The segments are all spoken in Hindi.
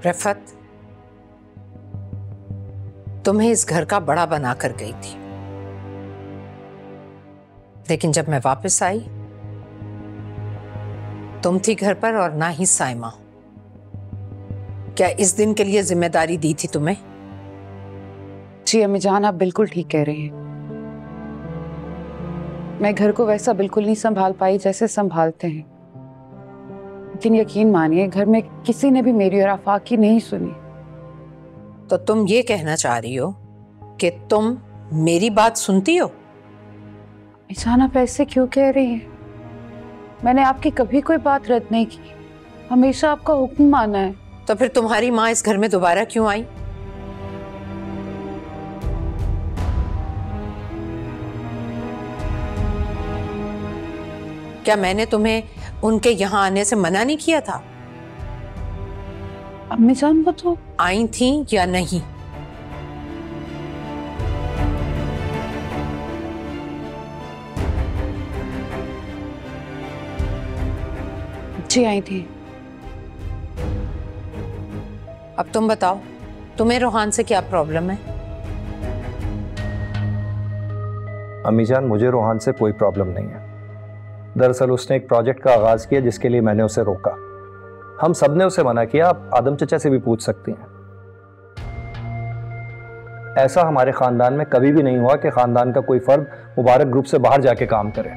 रफ़त, तुम्हें इस घर का बड़ा बनाकर गई थी, लेकिन जब मैं वापस आई तुम थी घर पर और ना ही साइमा। क्या इस दिन के लिए जिम्मेदारी दी थी तुम्हें? जी अम्मी जान, आप बिल्कुल ठीक कह रही हैं। मैं घर को वैसा बिल्कुल नहीं संभाल पाई जैसे संभालते हैं, लेकिन यकीन मानिए घर में किसी ने भी मेरी और आफाक की नहीं सुनी। तो तुम ये कहना चाह रही हो कि तुम मेरी बात सुनती हो? जान आप ऐसे क्यों कह रही हैं? मैंने आपकी कभी कोई बात रद्द नहीं की, हमेशा आपका हुक्म माना है। तो फिर तुम्हारी माँ इस घर में दोबारा क्यों आई? क्या मैंने तुम्हें उनके यहाँ आने से मना नहीं किया था? अम्मी जान वो तो आई थी या नहीं? जी आई थी। अब तुम बताओ, तुम्हें रोहान से क्या प्रॉब्लम है? अम्मी जान, मुझे रोहान से कोई प्रॉब्लम नहीं है। दरअसल उसने एक प्रोजेक्ट का आगाज किया जिसके लिए मैंने उसे रोका। हम सब ने उसे मना किया, आप आदम चचा से भी पूछ सकती हैं। ऐसा हमारे खानदान में कभी भी नहीं हुआ कि खानदान का कोई फर्द मुबारक ग्रुप से बाहर जाके काम करे।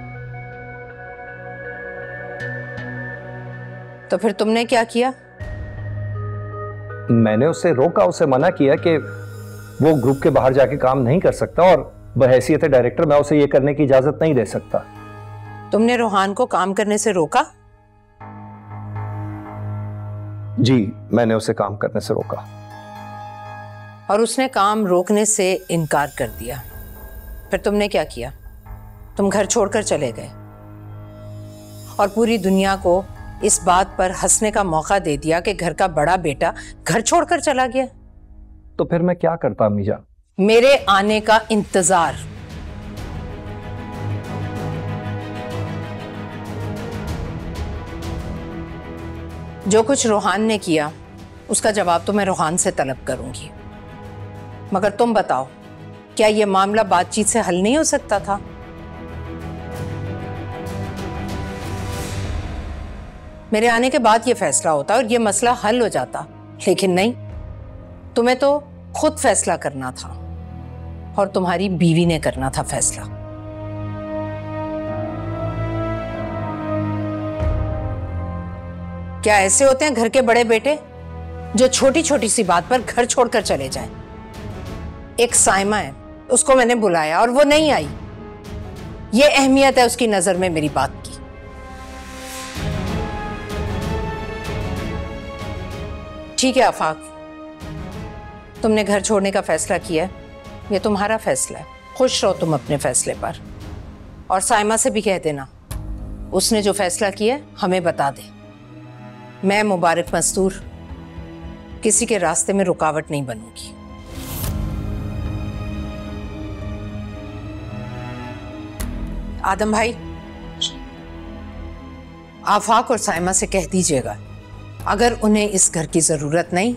तो फिर तुमने क्या किया? मैंने उसे रोका, उसे मना किया कि वो ग्रुप के बाहर जाके काम नहीं कर सकता और बहैसियत डायरेक्टर मैं उसे ये करने की इजाजत नहीं दे सकता। तुमने रोहान को काम करने से रोका? जी, मैंने उसे काम करने से रोका। और उसने काम रोकने से इनकार कर दिया। फिर तुमने क्या किया? तुम घर छोड़कर चले गए और पूरी दुनिया को इस बात पर हंसने का मौका दे दिया कि घर का बड़ा बेटा घर छोड़कर चला गया। तो फिर मैं क्या करता अम्मी जान? मेरे आने का इंतजार। जो कुछ रोहान ने किया उसका जवाब तो मैं रोहान से तलब करूंगी, मगर तुम बताओ, क्या यह मामला बातचीत से हल नहीं हो सकता था? मेरे आने के बाद यह फैसला होता और यह मसला हल हो जाता, लेकिन नहीं, तुम्हें तो खुद फैसला करना था और तुम्हारी बीवी ने करना था फैसला। क्या ऐसे होते हैं घर के बड़े बेटे जो छोटी छोटी सी बात पर घर छोड़कर चले जाएं? एक साइमा है, उसको मैंने बुलाया और वो नहीं आई। ये अहमियत है उसकी नजर में मेरी बात की। ठीक है आफाक, तुमने घर छोड़ने का फैसला किया है, ये तुम्हारा फैसला है। खुश रहो तुम अपने फैसले पर। और साइमा से भी कह देना, उसने जो फैसला किया हमें बता दे। मैं मुबारक मस्तूर किसी के रास्ते में रुकावट नहीं बनूंगी। आदम भाई, आफाक और साइमा से कह दीजिएगा, अगर उन्हें इस घर की जरूरत नहीं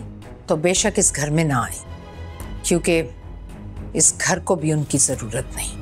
तो बेशक इस घर में ना आए, क्योंकि इस घर को भी उनकी जरूरत नहीं।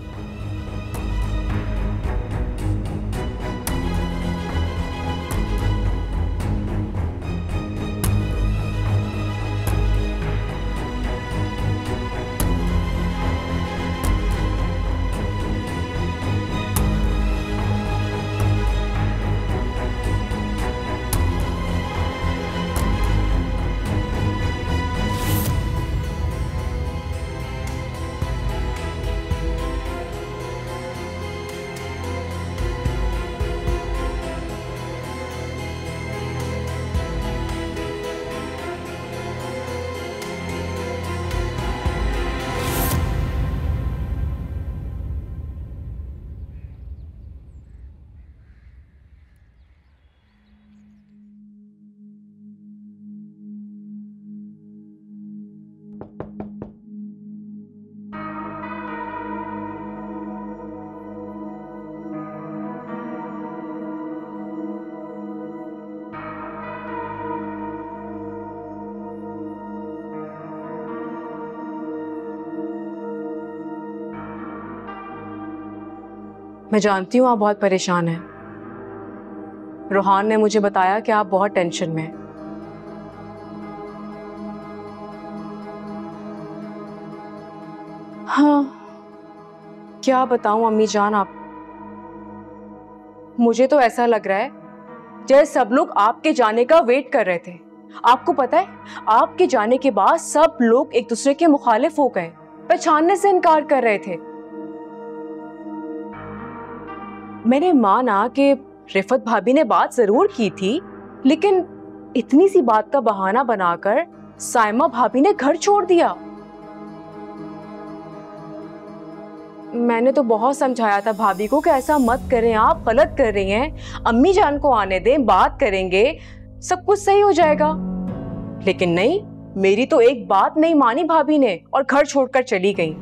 मैं जानती हूँ आप बहुत परेशान हैं। रोहान ने मुझे बताया कि आप बहुत टेंशन में हैं। हाँ, क्या बताऊं अम्मी जान, आप, मुझे तो ऐसा लग रहा है जैसे सब लोग आपके जाने का वेट कर रहे थे। आपको पता है, आपके जाने के बाद सब लोग एक दूसरे के मुखालिफ हो गए, पहचानने से इनकार कर रहे थे। मैंने माना कि रिफत भाभी ने बात जरूर की थी, लेकिन इतनी सी बात का बहाना बनाकर साइमा भाभी ने घर छोड़ दिया। मैंने तो बहुत समझाया था भाभी को कि ऐसा मत करें, आप गलत कर रही हैं, अम्मी जान को आने दें, बात करेंगे, सब कुछ सही हो जाएगा। लेकिन नहीं, मेरी तो एक बात नहीं मानी भाभी ने और घर छोड़कर चली गई।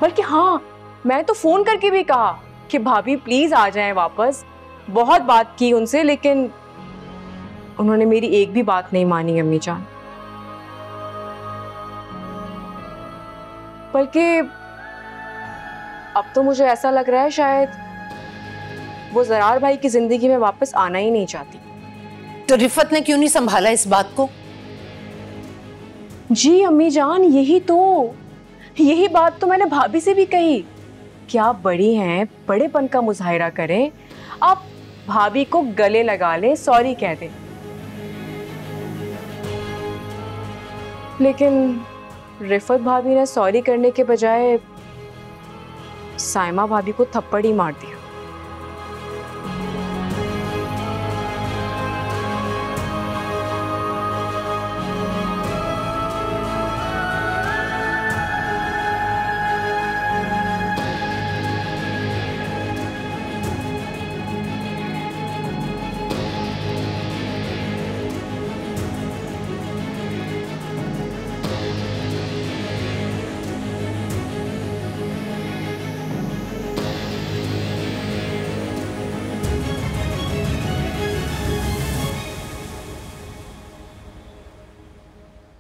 बल्कि हाँ, मैं तो फोन करके भी कहा कि भाभी प्लीज आ जाएं वापस। बहुत बात की उनसे, लेकिन उन्होंने मेरी एक भी बात नहीं मानी अम्मी जान। बल्कि अब तो मुझे ऐसा लग रहा है शायद वो ज़रार भाई की जिंदगी में वापस आना ही नहीं चाहती। तो रिफत ने क्यों नहीं संभाला इस बात को? जी अम्मी जान, यही बात तो मैंने भाभी से भी कही कि आप बड़ी हैं, बड़ेपन का मुजाहिरा करें, आप भाभी को गले लगा लें, सॉरी कह दें। लेकिन रिफत भाभी ने सॉरी करने के बजाय साइमा भाभी को थप्पड़ ही मार दिया।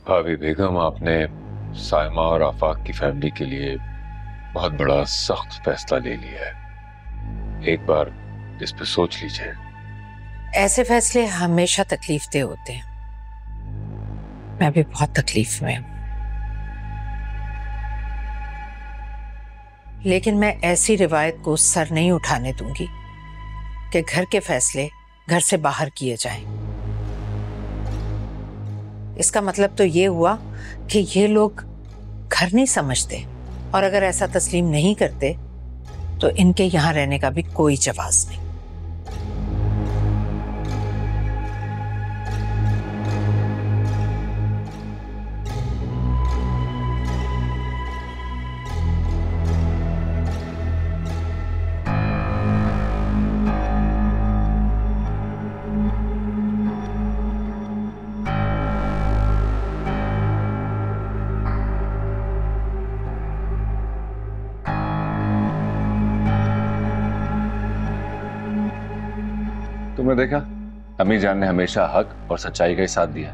भाभी बेगम, आपने साइमा और आफाक की फैमिली के लिए बहुत बड़ा सख्त फैसला ले लिया है। एक बार इस पे सोच लीजिए। ऐसे फैसले हमेशा तकलीफदेह होते हैं। मैं भी बहुत तकलीफ में हूं, लेकिन मैं ऐसी रिवायत को सर नहीं उठाने दूंगी कि घर के फैसले घर से बाहर किए जाएं। इसका मतलब तो ये हुआ कि ये लोग घर नहीं समझते, और अगर ऐसा तस्लीम नहीं करते तो इनके यहां रहने का भी कोई जवाज नहीं। तुमने देखा, अम्मी जान ने हमेशा हक और सच्चाई का ही साथ दिया।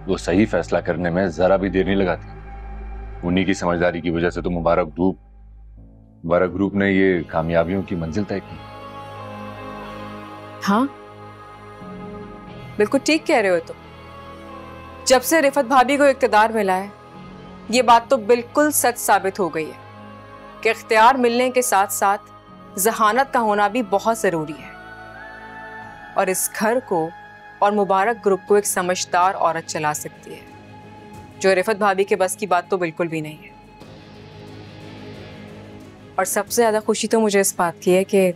वो सही फैसला करने में जरा भी देर नहीं लगाती। उन्हीं की समझदारी की वजह से तो मुबारक ग्रुप ने ये कामयाबियों की मंजिल तय की। हाँ, बिल्कुल ठीक कह रहे हो। तो जब से रिफत भाभी को इख्तियार मिला है, ये बात तो बिल्कुल सच साबित हो गई है कि इख्तियार मिलने के साथ साथ जहानत का होना भी बहुत जरूरी है। और इस घर को और मुबारक ग्रुप को एक समझदार औरत चला सकती है, जो रिफत भाभी के बस की बात तो बिल्कुल भी नहीं है। और सबसे ज्यादा खुशी तो मुझे इस बात की है कि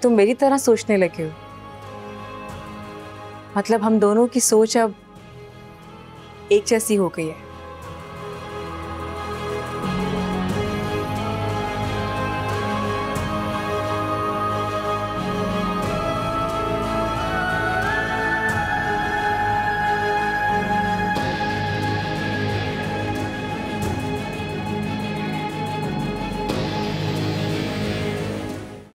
तुम मेरी तरह सोचने लगे हो। मतलब हम दोनों की सोच अब एक जैसी हो गई है।